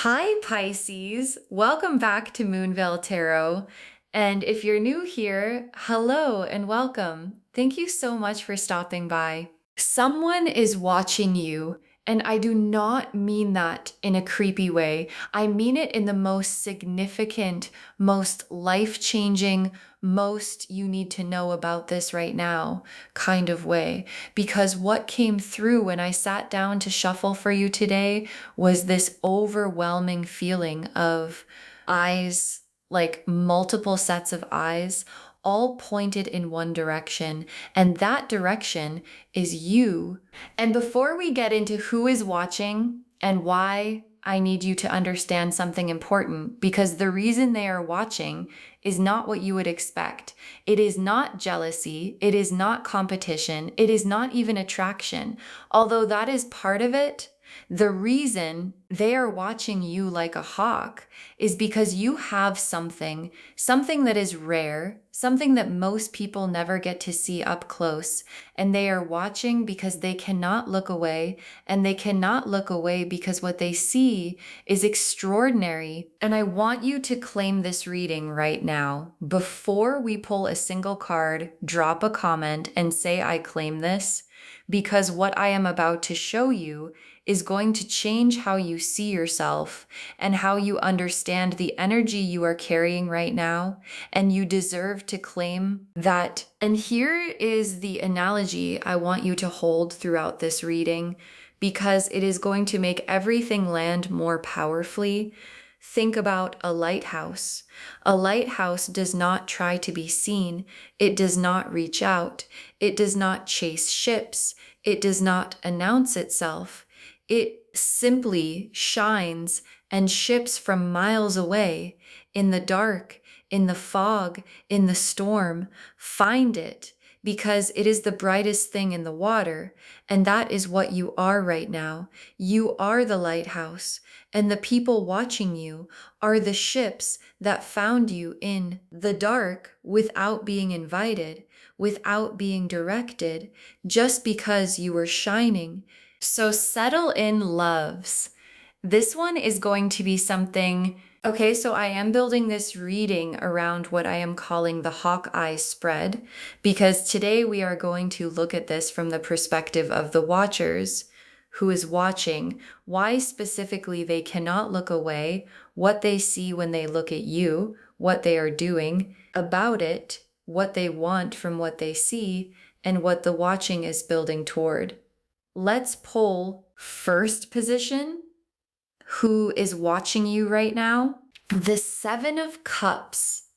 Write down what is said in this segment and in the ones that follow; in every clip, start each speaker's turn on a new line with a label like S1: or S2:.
S1: Hi, Pisces. Welcome back to Moonveil Tarot. And if you're new here, hello and welcome. Thank you so much for stopping by. Someone is watching you, and I do not mean that in a creepy way. I mean it in the most significant, most life-changing, most you need to know about this right now kind of way. Because what came through when I sat down to shuffle for you today was this overwhelming feeling of eyes, like multiple sets of eyes, all pointed in one direction. And that direction is you. And before we get into who is watching and why, I need you to understand something important, because the reason they are watching is not what you would expect. It is not jealousy. It is not competition. It is not even attraction. Although that is part of it, the reason they are watching you like a hawk is because you have something that is rare, something that most people never get to see up close. And they are watching because they cannot look away, and they cannot look away because what they see is extraordinary. And I want you to claim this reading right now. Before we pull a single card, drop a comment and say, I claim this, because what I am about to show you is going to change how you see yourself and how you understand the energy you are carrying right now. And you deserve to claim that. And here is the analogy I want you to hold throughout this reading, because it is going to make everything land more powerfully. Think about a lighthouse. A lighthouse does not try to be seen. It does not reach out. It does not chase ships. It does not announce itself. It simply shines, and ships from miles away, in the dark, in the fog, in the storm, find it because it is the brightest thing in the water. And that is what you are right now. You are the lighthouse, and the people watching you are the ships that found you in the dark without being invited, without being directed, just because you were shining. So settle in, loves. This one is going to be something. Okay, so I am building this reading around what I am calling the Hawkeye spread, because today we are going to look at this from the perspective of the watchers, who is watching, why specifically they cannot look away, what they see when they look at you, what they are doing about it, what they want from what they see, and what the watching is building toward. Let's pull first position. Who is watching you right now? The Seven of Cups,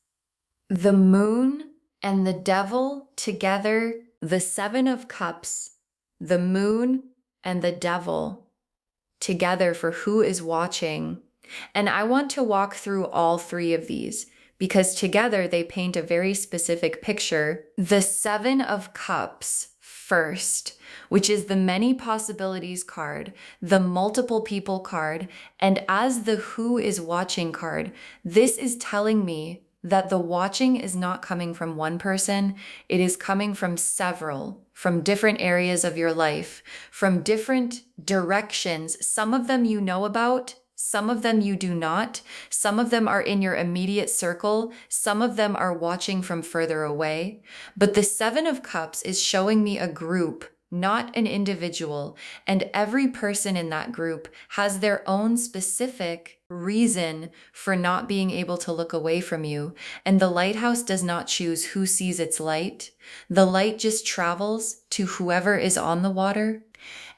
S1: the Moon and the Devil together. The Seven of Cups, the Moon and the Devil together for who is watching. And I want to walk through all three of these because together they paint a very specific picture. The Seven of Cups first, which is the many possibilities card, the multiple people card, and as the who is watching card, this is telling me that the watching is not coming from one person. It is coming from several, from different areas of your life, from different directions. Some of them you know about, some of them you do not. Some of them are in your immediate circle. Some of them are watching from further away. But the Seven of Cups is showing me a group, not an individual. And every person in that group has their own specific reason for not being able to look away from you. And the lighthouse does not choose who sees its light. The light just travels to whoever is on the water.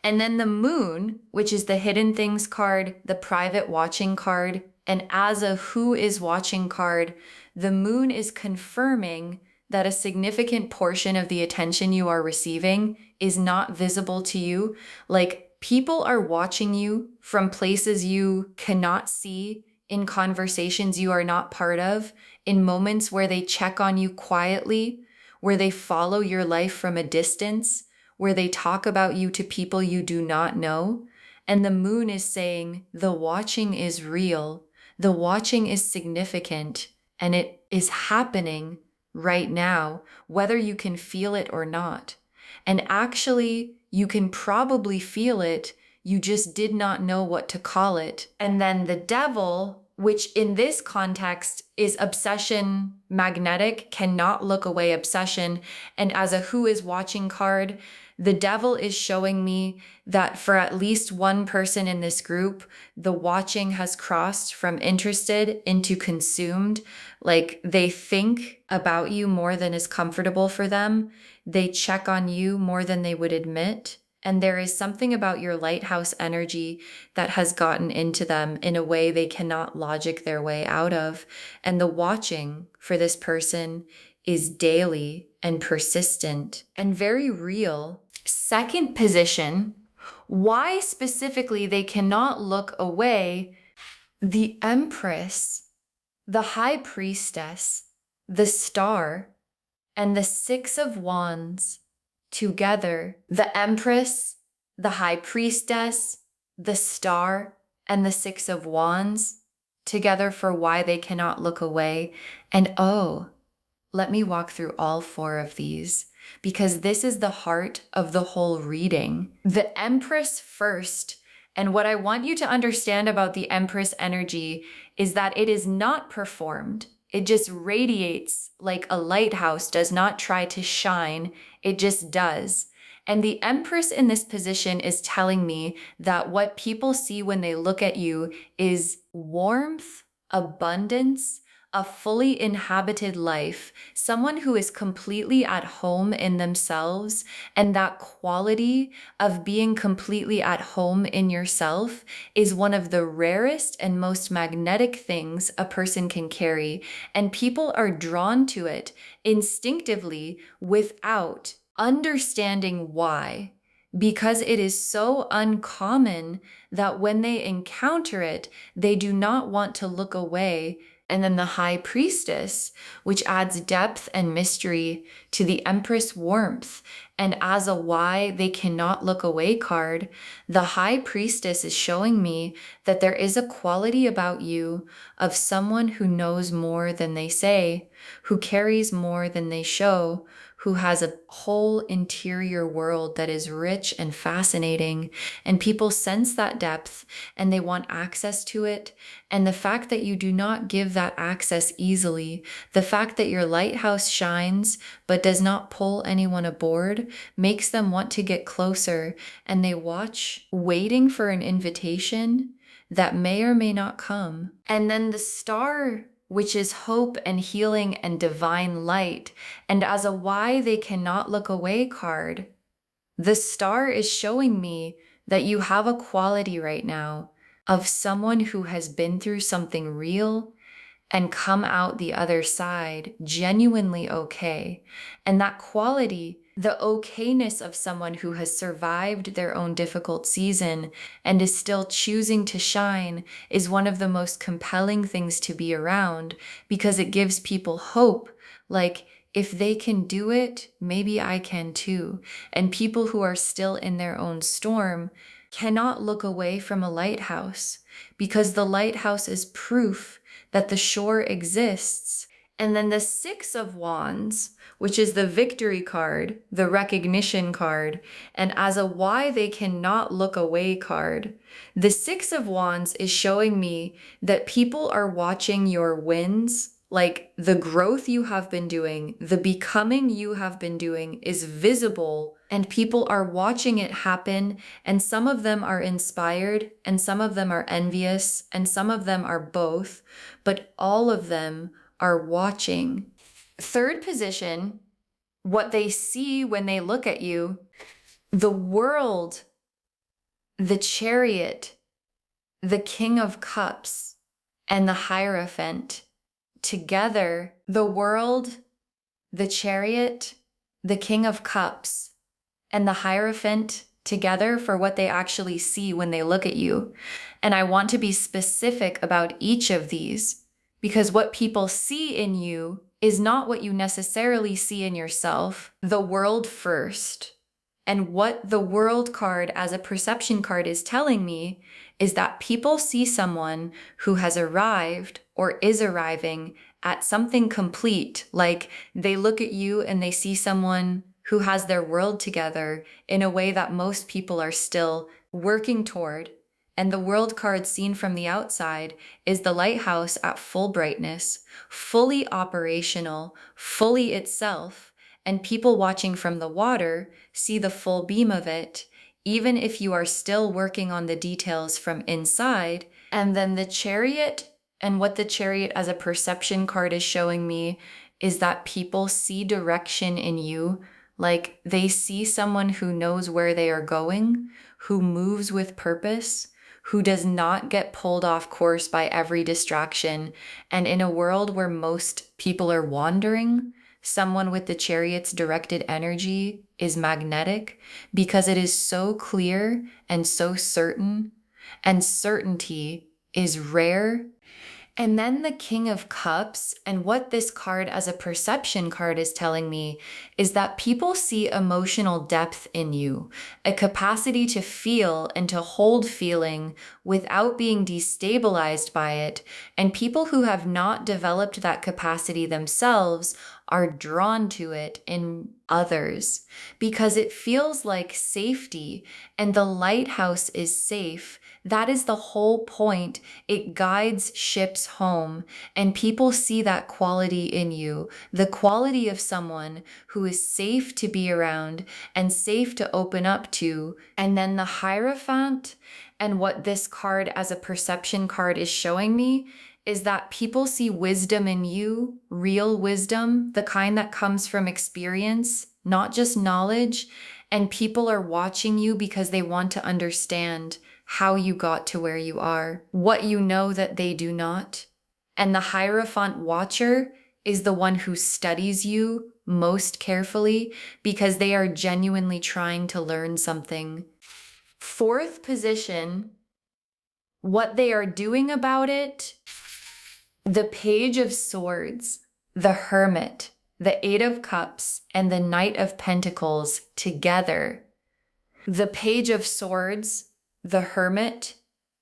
S1: And then the Moon, which is the hidden things card, the private watching card, and as a who is watching card, the Moon is confirming that a significant portion of the attention you are receiving is not visible to you. Like, people are watching you from places you cannot see, in conversations you are not part of, in moments where they check on you quietly, where they follow your life from a distance, where they talk about you to people you do not know. And the Moon is saying the watching is real, the watching is significant, and it is happening right now, whether you can feel it or not. And actually, you can probably feel it You just did not know what to call it. And then the devil, which in this context is obsession magnetic, cannot look away obsession. And as a who is watching card, the devil is showing me that for at least one person in this group, the watching has crossed from interested into consumed. Like they think about you more than is comfortable for them. They check on you more than they would admit. And there is something about your lighthouse energy that has gotten into them in a way they cannot logic their way out of. And the watching for this person is daily and persistent and very real. Second position, why specifically they cannot look away: the Empress, the High Priestess, the Star, and the Six of Wands together. The Empress, the High Priestess, the Star, and the Six of Wands together for why they cannot look away. And oh, let me walk through all four of these, because this is the heart of the whole reading. The Empress first. And what I want you to understand about the Empress energy is that it is not performed. It just radiates like a lighthouse does not try to shine. It just does. And the Empress in this position is telling me that what people see when they look at you is warmth, abundance, a fully inhabited life, someone who is completely at home in themselves. And that quality of being completely at home in yourself is one of the rarest and most magnetic things a person can carry. And people are drawn to it instinctively without understanding why. Because it is so uncommon that when they encounter it, they do not want to look away. And then the High Priestess, which adds depth and mystery to the Empress warmth. And as a why they cannot look away card, the High Priestess is showing me that there is a quality about you of someone who knows more than they say, who carries more than they show, who has a whole interior world that is rich and fascinating. And people sense that depth and they want access to it. And the fact that you do not give that access easily, the fact that your lighthouse shines but does not pull anyone aboard, makes them want to get closer. And they watch, waiting for an invitation that may or may not come. And then the Star, which is hope and healing and divine light. And as a why they cannot look away card, the Star is showing me that you have a quality right now of someone who has been through something real and come out the other side genuinely okay. And that quality, the okayness of someone who has survived their own difficult season and is still choosing to shine, is one of the most compelling things to be around, because it gives people hope. Like, if they can do it, maybe I can too. And people who are still in their own storm cannot look away from a lighthouse, because the lighthouse is proof that the shore exists. And then the Six of Wands, which is the victory card, the recognition card, and as a why they cannot look away card. The Six of Wands is showing me that people are watching your wins, like the growth you have been doing, the becoming you have been doing is visible, and people are watching it happen. And some of them are inspired, and some of them are envious, and some of them are both, but all of them are watching. Third position, what they see when they look at you: the World, the Chariot, the King of Cups, and the Hierophant. Together, the World, the Chariot, the King of Cups, and the Hierophant together for what they actually see when they look at you. And I want to be specific about each of these, because what people see in you is not what you necessarily see in yourself. The World first. And what the World card as a perception card is telling me is that people see someone who has arrived or is arriving at something complete. Like, they look at you and they see someone who has their world together in a way that most people are still working toward. And the world card seen from the outside is the lighthouse at full brightness, fully operational, fully itself. And people watching from the water see the full beam of it, even if you are still working on the details from inside. And then the chariot, and what the chariot as a perception card is showing me is that people see direction in you. Like they see someone who knows where they are going, who moves with purpose, who does not get pulled off course by every distraction. And in a world where most people are wandering, someone with the chariot's directed energy is magnetic because it is so clear and so certain, and certainty is rare. And then the King of Cups, and what this card as a perception card is telling me is that people see emotional depth in you, a capacity to feel and to hold feeling without being destabilized by it. And people who have not developed that capacity themselves are drawn to it in others because it feels like safety, and the lighthouse is safe. That is the whole point. It guides ships home, and people see that quality in you, the quality of someone who is safe to be around and safe to open up to. And then the Hierophant, and what this card as a perception card is showing me is that people see wisdom in you, real wisdom, the kind that comes from experience, not just knowledge. And people are watching you because they want to understand how you got to where you are, what you know that they do not. And the Hierophant Watcher is the one who studies you most carefully because they are genuinely trying to learn something. Fourth position, what they are doing about it, the Page of Swords, the Hermit, the Eight of Cups, and the Knight of Pentacles together. The Page of Swords, the Hermit,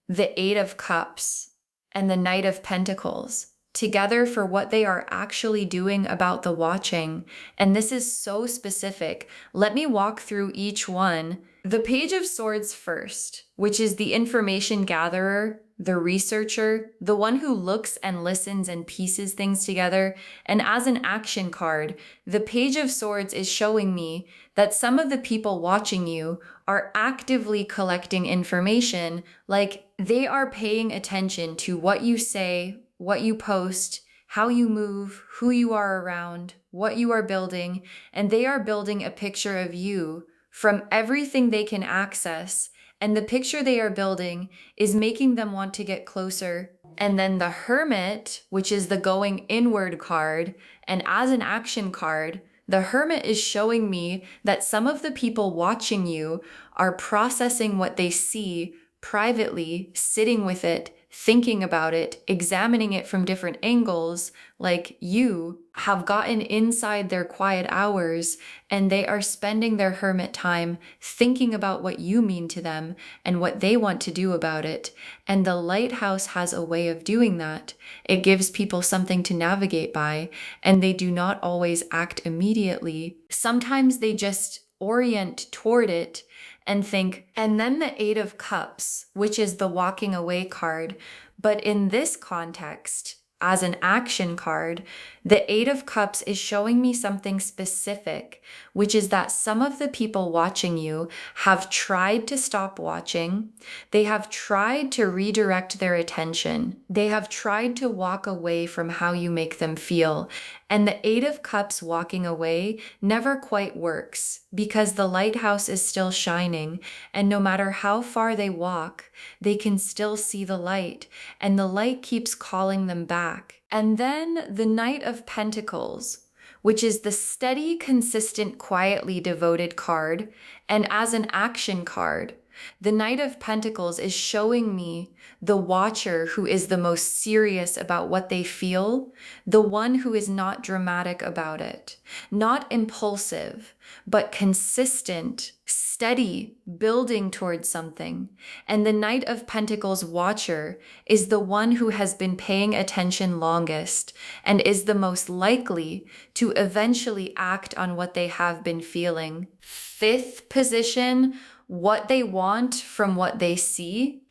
S1: the Eight of Cups, and the Knight of Pentacles together for what they are actually doing about the watching. And this is so specific. Let me walk through each one. The Page of Swords first, which is the information gatherer, the researcher, the one who looks and listens and pieces things together. And as an action card, the Page of Swords is showing me that some of the people watching you are actively collecting information, like they are paying attention to what you say, what you post, how you move, who you are around, what you are building, and they are building a picture of you from everything they can access. And the picture they are building is making them want to get closer. And then the Hermit, which is the going inward card, and as an action card, the Hermit is showing me that some of the people watching you are processing what they see privately, sitting with it, thinking about it, examining it from different angles, like you have gotten inside their quiet hours and they are spending their hermit time thinking about what you mean to them and what they want to do about it. And the lighthouse has a way of doing that. It gives people something to navigate by, and they do not always act immediately. Sometimes they just orient toward it and think. And then the Eight of Cups, which is the walking away card. But in this context, as an action card, the Eight of Cups is showing me something specific, which is that some of the people watching you have tried to stop watching. They have tried to redirect their attention. They have tried to walk away from how you make them feel. And the Eight of Cups walking away never quite works because the lighthouse is still shining. And no matter how far they walk, they can still see the light. And the light keeps calling them back. And then the Knight of Pentacles, which is the steady, consistent, quietly devoted card. And as an action card, the Knight of Pentacles is showing me the watcher who is the most serious about what they feel, the one who is not dramatic about it, not impulsive, but consistent, steady, building towards something. And the Knight of Pentacles watcher is the one who has been paying attention longest and is the most likely to eventually act on what they have been feeling. Fifth position, what they want from what they see.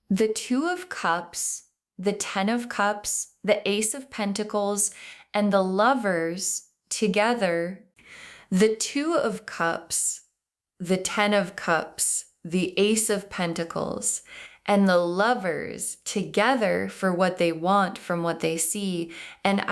S1: The Two of Cups, the Ten of Cups, the Ace of Pentacles, and the Lovers together. The Two of Cups, the Ten of Cups, the Ace of Pentacles, and the Lovers together for what they want from what they see. And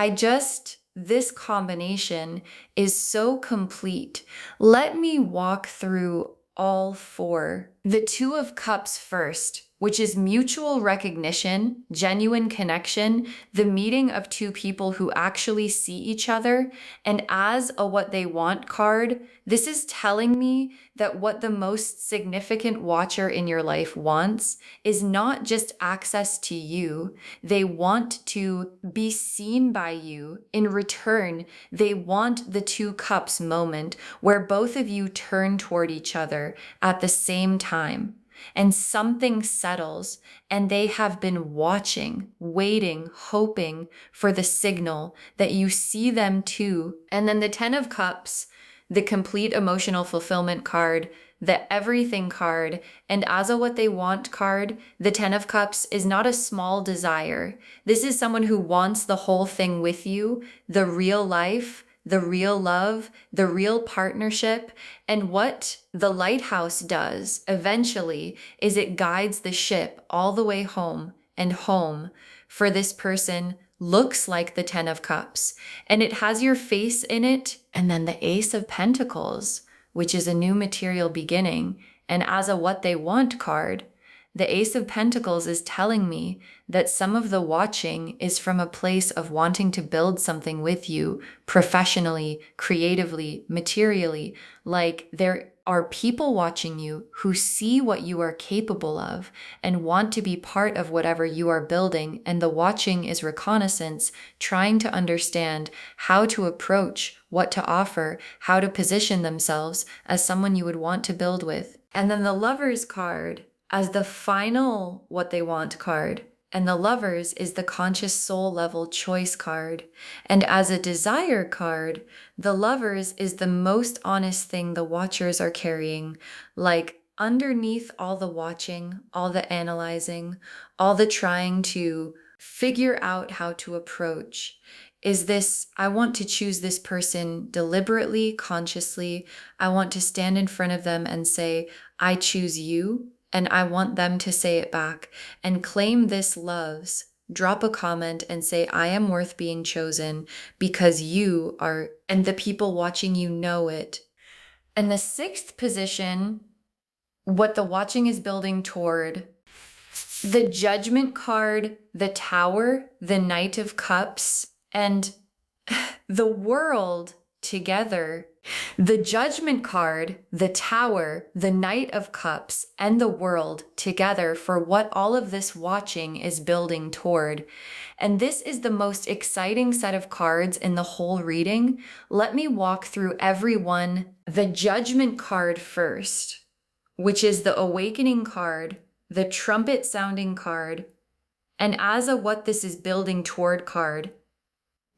S1: this combination is so complete. Let me walk through all four. The Two of Cups first, which is mutual recognition, genuine connection, the meeting of two people who actually see each other. And as a what they want card, this is telling me that what the most significant watcher in your life wants is not just access to you. They want to be seen by you. In return, they want the Two Cups moment where both of you turn toward each other at the same time. And something settles, and they have been watching, waiting, hoping for the signal that you see them too. And then the Ten of Cups, the complete emotional fulfillment card, the everything card, and as a what they want card, the Ten of Cups is not a small desire. This is someone who wants the whole thing with you, the real life, the real love, the real partnership. And what the lighthouse does eventually is it guides the ship all the way home, and home for this person looks like the Ten of Cups, and it has your face in it. And then the Ace of Pentacles, which is a new material beginning. And as a what they want card, the Ace of Pentacles is telling me that some of the watching is from a place of wanting to build something with you professionally, creatively, materially. Like there are people watching you who see what you are capable of and want to be part of whatever you are building. And the watching is reconnaissance, trying to understand how to approach, what to offer, how to position themselves as someone you would want to build with. And then the Lovers card as the final what they want card. And the Lovers is the conscious soul level choice card. And as a desire card, the Lovers is the most honest thing the watchers are carrying. Like underneath all the watching, all the analyzing, all the trying to figure out how to approach, is this, I want to choose this person deliberately, consciously. I want to stand in front of them and say, I choose you. And I want them to say it back and claim this loves. Drop a comment and say, I am worth being chosen because you are, and the people watching you know it. And the sixth position, what the watching is building toward, the Judgment card, the Tower, the Knight of Cups, and the World together. The Judgment card, the Tower, the Knight of Cups, and the World together for what all of this watching is building toward. And this is the most exciting set of cards in the whole reading. Let me walk through every one. The Judgment card first, which is the Awakening card, the Trumpet sounding card, and as a what this is building toward card,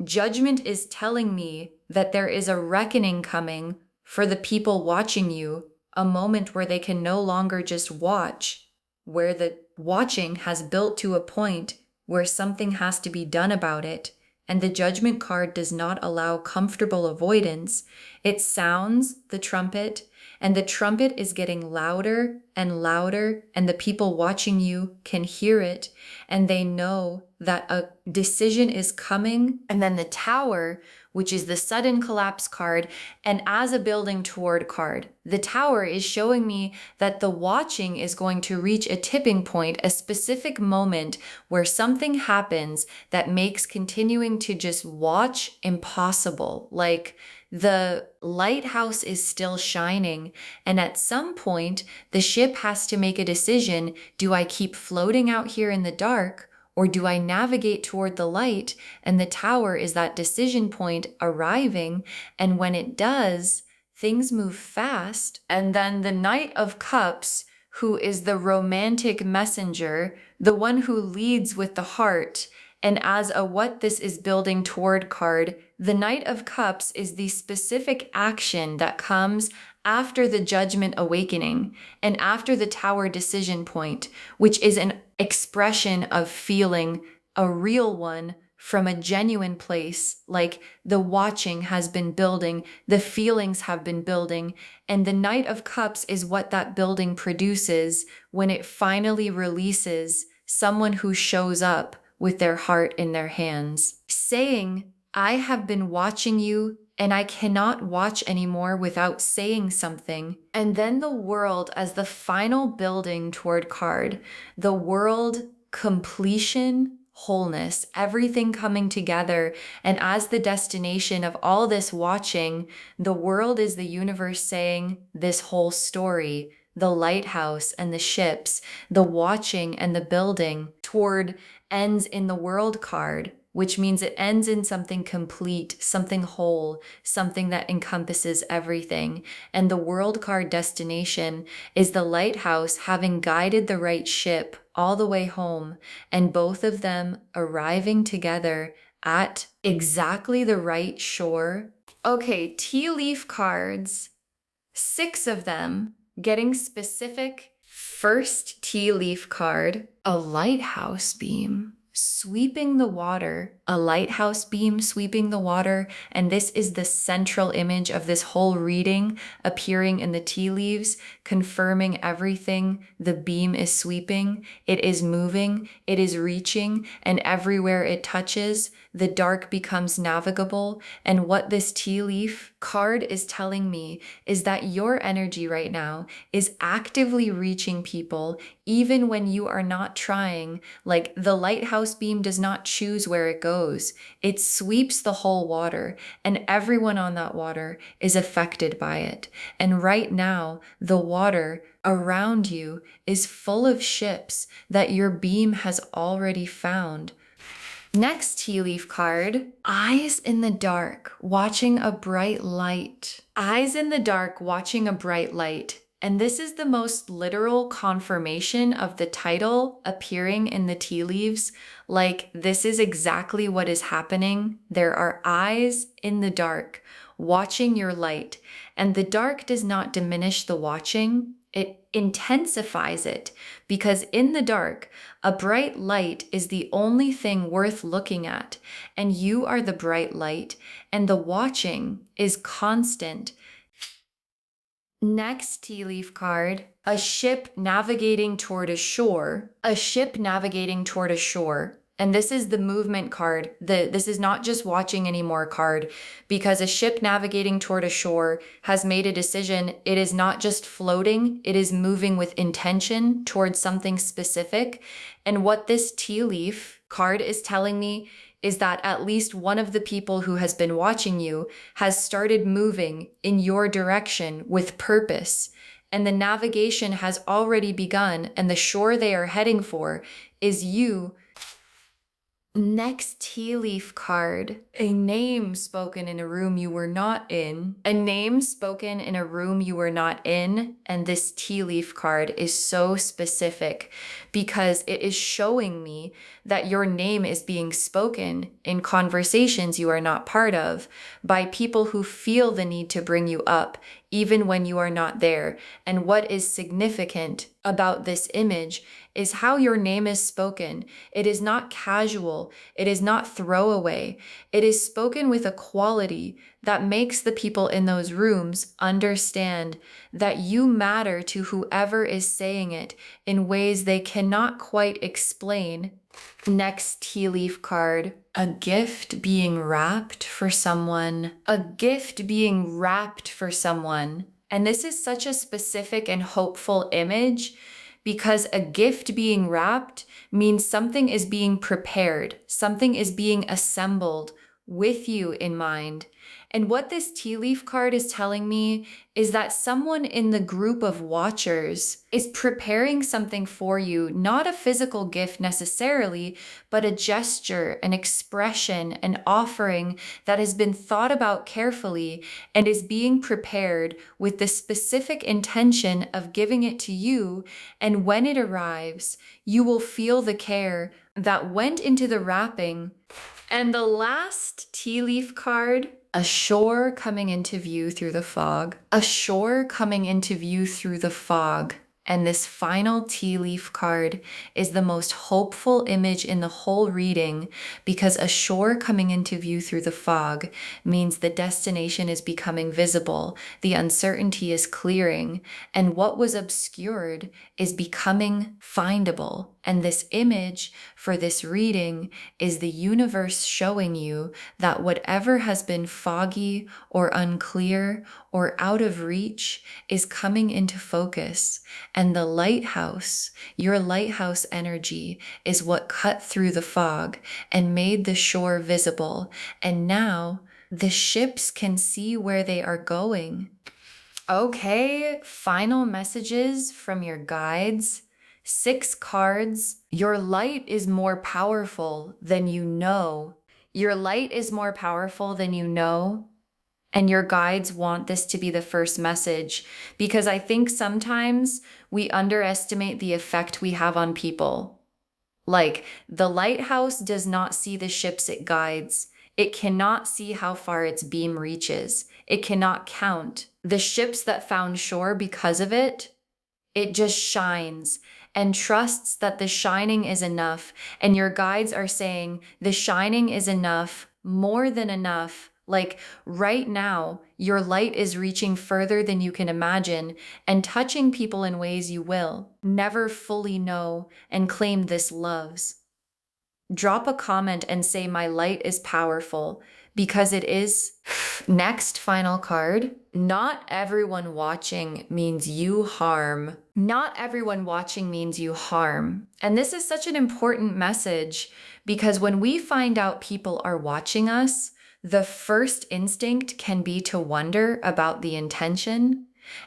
S1: Judgment is telling me that there is a reckoning coming for the people watching you, a moment where they can no longer just watch, where the watching has built to a point where something has to be done about it. And the Judgment card does not allow comfortable avoidance. It sounds the trumpet, and the trumpet is getting louder and louder, and the people watching you can hear it, and they know that a decision is coming. And then the Tower, which is the sudden collapse card, and as a building toward card, the Tower is showing me that the watching is going to reach a tipping point, a specific moment where something happens that makes continuing to just watch impossible. Like the lighthouse is still shining, and at some point, the ship has to make a decision. Do I keep floating out here in the dark, or do I navigate toward the light? And the Tower is that decision point arriving, and when it does, things move fast. And then the Knight of Cups, who is the romantic messenger, the one who leads with the heart, and as a what this is building toward card, the Knight of Cups is the specific action that comes after the judgment awakening and after the tower decision point, which is an expression of feeling a real one from a genuine place, like the watching has been building, the feelings have been building, and the Knight of Cups is what that building produces when it finally releases someone who shows up with their heart in their hands, saying, I have been watching you and I cannot watch anymore without saying something. And then the world as the final building toward card, the world, completion, wholeness, everything coming together. And as the destination of all this watching, the world is the universe saying this whole story, the lighthouse and the ships, the watching and the building toward ends in the world card, which means it ends in something complete, something whole, something that encompasses everything. And the world card destination is the lighthouse having guided the right ship all the way home, and both of them arriving together at exactly the right shore. Okay, tea leaf cards, 6 of them, getting specific. First tea leaf card, a lighthouse beam sweeping the water, a lighthouse beam sweeping the water. And this is the central image of this whole reading appearing in the tea leaves, confirming everything. The beam is sweeping, it is moving, it is reaching, and everywhere it touches, the dark becomes navigable. And what this tea leaf card is telling me is that your energy right now is actively reaching people, even when you are not trying. Like the lighthouse beam does not choose where it goes. It sweeps the whole water, and everyone on that water is affected by it. And right now, the water around you is full of ships that your beam has already found. Next tea leaf card, eyes in the dark, watching a bright light. Eyes in the dark, watching a bright light. And this is the most literal confirmation of the title appearing in the tea leaves. Like, this is exactly what is happening. There are eyes in the dark, watching your light. And the dark does not diminish the watching. It intensifies it, because in the dark, a bright light is the only thing worth looking at, and you are the bright light, and the watching is constant. Next tea leaf card, a ship navigating toward a shore. A ship navigating toward a shore. And this is the movement card. This is not just watching anymore card, because a ship navigating toward a shore has made a decision. It is not just floating, it is moving with intention towards something specific. And what this tea leaf card is telling me is that at least one of the people who has been watching you has started moving in your direction with purpose. And the navigation has already begun, and the shore they are heading for is you. Next tea leaf card, a name spoken in a room you were not in. A name spoken in a room you were not in. And this tea leaf card is so specific because it is showing me that your name is being spoken in conversations you are not part of by people who feel the need to bring you up even when you are not there. And what is significant about this image is how your name is spoken. It is not casual. It is not throwaway. It is spoken with a quality that makes the people in those rooms understand that you matter to whoever is saying it in ways they cannot quite explain. Next tea leaf card, a gift being wrapped for someone. A gift being wrapped for someone. And this is such a specific and hopeful image, because a gift being wrapped means something is being prepared, something is being assembled with you in mind. And what this tea leaf card is telling me is that someone in the group of watchers is preparing something for you, not a physical gift necessarily, but a gesture, an expression, an offering that has been thought about carefully and is being prepared with the specific intention of giving it to you. And when it arrives, you will feel the care that went into the wrapping. And the last tea leaf card, A shore coming into view through the fog. A shore coming into view through the fog. And this final tea leaf card is the most hopeful image in the whole reading because a shore coming into view through the fog means the destination is becoming visible, the uncertainty is clearing, and what was obscured is becoming findable. And this image for this reading is the universe showing you that whatever has been foggy or unclear or out of reach is coming into focus. And the lighthouse, your lighthouse energy, is what cut through the fog and made the shore visible. And now the ships can see where they are going. Okay, final messages from your guides. 6 cards. Your light is more powerful than you know. Your light is more powerful than you know. And your guides want this to be the first message because I think sometimes we underestimate the effect we have on people. Like, the lighthouse does not see the ships it guides. It cannot see how far its beam reaches. It cannot count the ships that found shore because of it. It just shines and trusts that the shining is enough. And your guides are saying the shining is enough, more than enough. Like right now, your light is reaching further than you can imagine and touching people in ways you will never fully know and claim this loves. Drop a comment and say my light is powerful because it is. Next final card. Not everyone watching means you harm. Not everyone watching means you harm. And this is such an important message because when we find out people are watching us, the first instinct can be to wonder about the intention.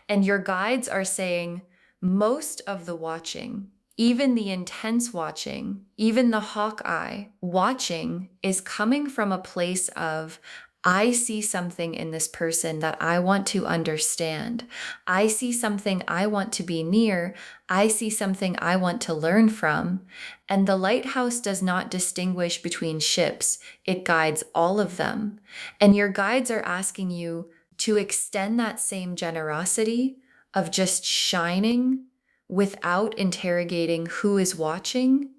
S1: And your guides are saying most of the watching, even the intense watching, even the hawkeye watching is coming from a place of, I see something in this person that I want to understand. I see something I want to be near. I see something I want to learn from. And the lighthouse does not distinguish between ships. It guides all of them. And your guides are asking you to extend that same generosity of just shining without interrogating who is watching.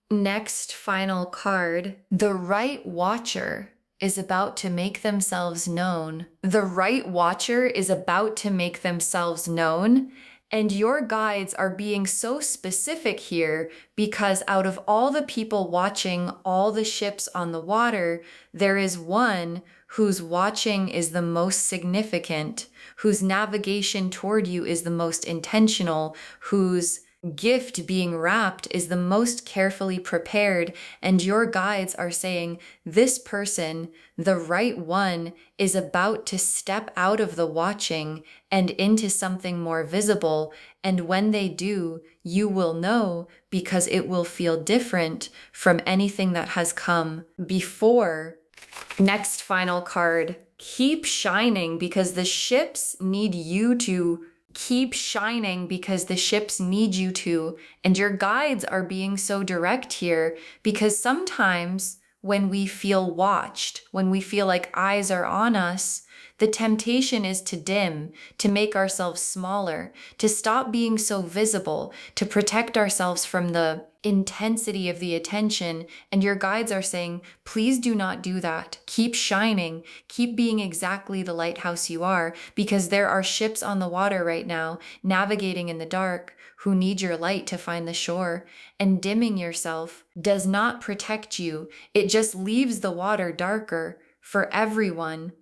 S1: Next final card, the right watcher is about to make themselves known. The right watcher is about to make themselves known. And your guides are being so specific here because out of all the people watching all the ships on the water, there is one whose watching is the most significant, whose navigation toward you is the most intentional, whose gift being wrapped is the most carefully prepared. And your guides are saying, this person, the right one, is about to step out of the watching and into something more visible. And when they do, you will know because it will feel different from anything that has come before. Next final card, keep shining because the ships need you to keep shining because the ships need you to. And your guides are being so direct here because sometimes when we feel watched, when we feel like eyes are on us, the temptation is to dim, to make ourselves smaller, to stop being so visible, to protect ourselves from the intensity of the attention. And your guides are saying, please do not do that. Keep shining. Keep being exactly the lighthouse you are, because there are ships on the water right now, navigating in the dark, who need your light to find the shore. And dimming yourself does not protect you. It just leaves the water darker for everyone.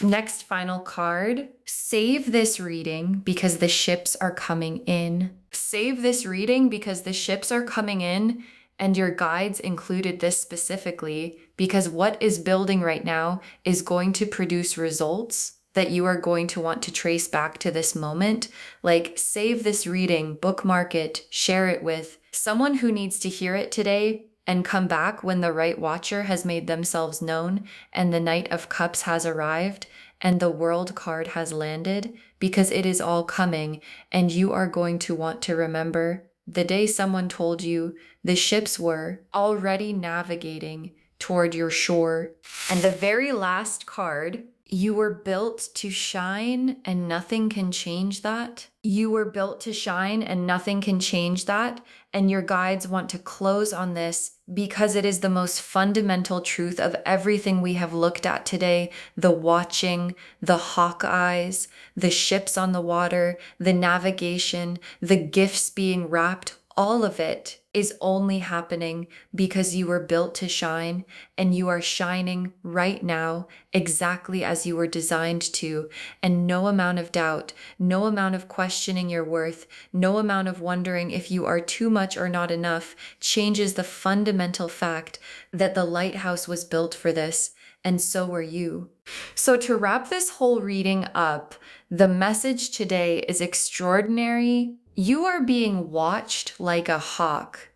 S1: Next final card, save this reading because the ships are coming in. Save this reading because the ships are coming in, and your guides included this specifically because what is building right now is going to produce results that you are going to want to trace back to this moment. Like, save this reading, bookmark it, share it with someone who needs to hear it today, and come back when the right watcher has made themselves known and the Knight of Cups has arrived and the World card has landed, because it is all coming. And you are going to want to remember the day someone told you the ships were already navigating toward your shore. And the very last card, you were built to shine and nothing can change that. You were built to shine and nothing can change that. And your guides want to close on this because it is the most fundamental truth of everything we have looked at today. The watching, the hawk eyes, the ships on the water, the navigation, the gifts being wrapped, all of it is only happening because you were built to shine, and you are shining right now exactly as you were designed to. And no amount of doubt, no amount of questioning your worth, no amount of wondering if you are too much or not enough changes the fundamental fact that the lighthouse was built for this, and so were you. So to wrap this whole reading up, the message today is extraordinary. You are being watched like a hawk.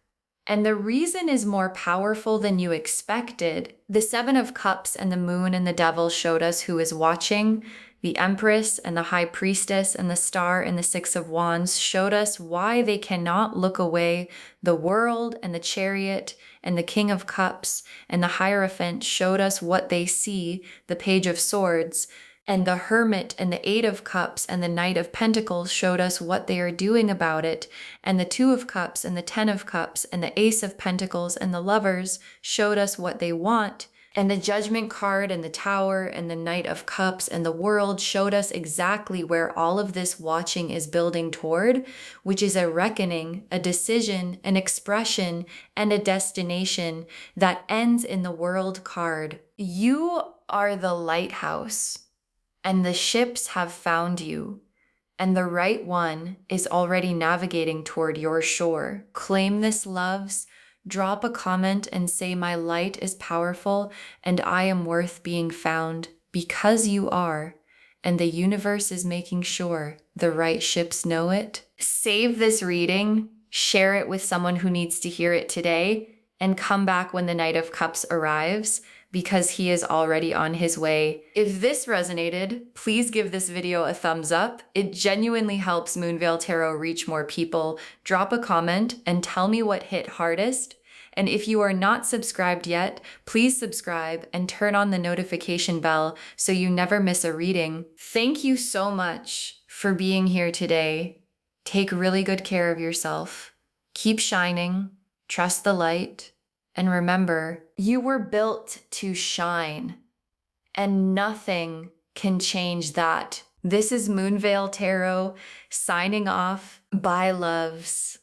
S1: And the reason is more powerful than you expected. The Seven of Cups and the Moon and the Devil showed us who is watching. The Empress and the High Priestess and the Star and the Six of Wands showed us why they cannot look away. The World and the Chariot and the King of Cups and the Hierophant showed us what they see, the Page of Swords. And the Hermit and the Eight of Cups and the Knight of Pentacles showed us what they are doing about it. And the Two of Cups and the Ten of Cups and the Ace of Pentacles and the Lovers showed us what they want. And the Judgment card and the Tower and the Knight of Cups and the World showed us exactly where all of this watching is building toward, which is a reckoning, a decision, an expression, and a destination that ends in the World card. You are the lighthouse. And the ships have found you, and the right one is already navigating toward your shore. Claim this, loves. Drop a comment and say, my light is powerful and I am worth being found, because you are. And the universe is making sure the right ships know it. Save this reading, share it with someone who needs to hear it today, and come back when the Knight of Cups arrives, because he is already on his way. If this resonated, please give this video a thumbs up. It genuinely helps Moonveil Tarot reach more people. Drop a comment and tell me what hit hardest. And if you are not subscribed yet, please subscribe and turn on the notification bell so you never miss a reading. Thank you so much for being here today. Take really good care of yourself. Keep shining. Trust the light. And remember, you were built to shine, and nothing can change that. This is Moonveil Tarot signing off. Bye, loves.